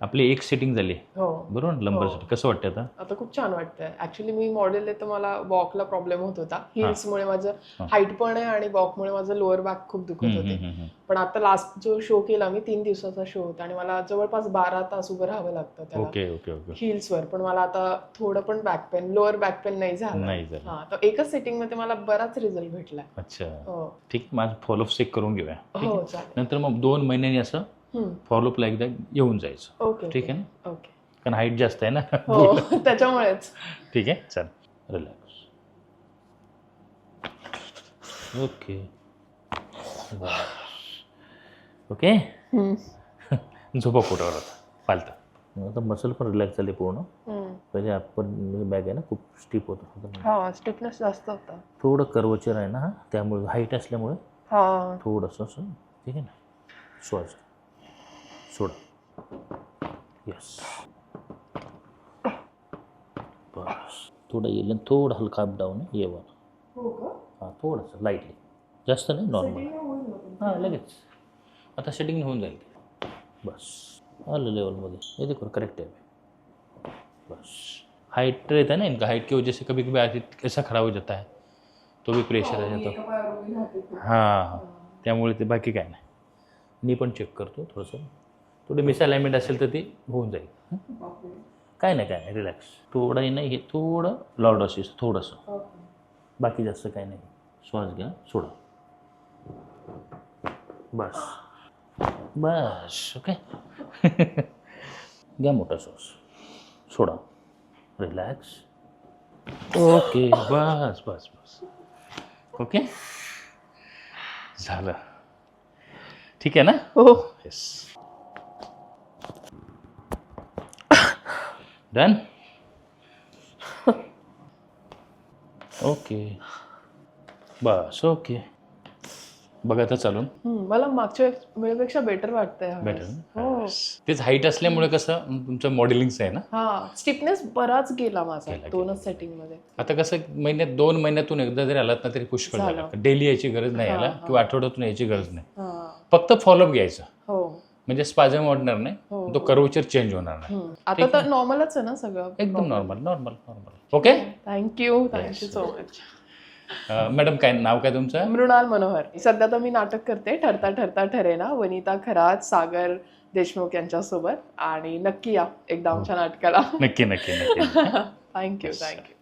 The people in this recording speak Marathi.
आपली एक सेटिंग झाली हो बरोबर लंबरसाठी. कसं वाटतं आता? आता खूप छान वाटतंय. ऍक्च्युली मी मॉडेल आहे तर मला वॉकला प्रॉब्लेम होत होता. हिल्समुळे माझं हा. हाईट पण आहे आणि वॉकमुळे माझं लोअर बॅक खूप दुखत होते. पण आता लास्ट जो शो केला मी 3 दिवसाचा शो होता आणि मला जवळपास 12 तास उभं राहावं लागतं त्याला ओके ओके ओके. हिल्सवर. पण मला आता थोडं पण back pain lower back pain नाही झालं. नाही झालं. हा तर एकच सेटिंग मध्ये मला बराच रिझल्ट भेटलाय. अच्छा हो ठीक. माझं फॉलोअप चेक करून घेऊया. ठीक हो आहे. चालेल. नंतर मग 2 महिन्यांनी असं फॉलोअपला एकदा येऊन जायचं. ओके ठीक आहे ना? ओके. कारण हाईट जास्त आहे ना. हो त्याच्यामुळेच. ठीक आहे चल रिलॅक्स. Okay okay. झोपा पोटावर आता पालतं. आता मसल पण रिलॅक्स झाले पूर्ण. पहिले आपण बॅग आहे ना खूप स्टिफ होतं. हा स्टिफनेस जास्त होता. थोडं कर्वचर आहे ना हा, त्यामुळे हाईट असल्यामुळे हा थोडंसं असं. ठीक आहे ना. श्वास सोडा. यस बस. थोडं येईल थोडं हलका अप डाऊन आहे ये वर. हो का? हां थोडंसं लाईटली जास्त नाही नॉर्मल. हां लगेच आता सेटिंग होऊन जाईल. बस आलं लेवलमध्ये. ये देखो करेक्ट है. बस हाइट रहता है ना इनका. हाइट की वजह से कभी कभी ऐसा खड़ा हो जाता है तो भी प्रेशर आ जातो. हां हां त्यामुळे ते बाकी काय नाही. मी पण चेक करतो थोडंसं. थोडी मिसअलाइनमेंट असेल तर ती होऊन जाईल. काय नाही रिलॅक्स. थोडंही नाही हे थोडं लॉर्डॉसिस थोडंसं. बाकी जास्त काय नाही. श्वास घ्या सोडा. बस बस ओके. घ्या मोठा श्वास सोडा. रिलॅक्स. ओके बस बस बस ओके झालं. ठीक आहे ना? हो येस डन. ओके बस ओके. बघा आता चालून मला मागच्या वेळेपेक्षा बेटर वाटतंय. बेटर. हो तेच हाईट असल्यामुळे कसं तुमचं मॉडेलिंगचं आहे ना. हा स्टिफनेस बराच गेला माझा गेला. दोनच सेटिंग मध्ये. आता कसं 2 महिन्यातून एकदा जरी आलात ना तरी पुष्कळ झालं. डेली यायची गरज नाही यायला किंवा आठवड्यातून यायची गरज नाही. फक्त फॉलोअप घ्यायचं हो म्हणजे स्पाझम वाढणार नाही. तो कर्वेचर चेंज होणार नाही. आता तर नॉर्मलच आहे ना सगळं. एकदम normal normal normal. Okay thank you so much. Madam काय नाव काय तुमचं? मृणाल मनोहर. सध्या तर मी नाटक करते ठरता ठरता ठरेना वनिता खरात सागर देशमुख यांच्यासोबत आणि नक्की या एकदा आमच्या नाटकाला. नक्की नक्की नक्की. Thank you thank you.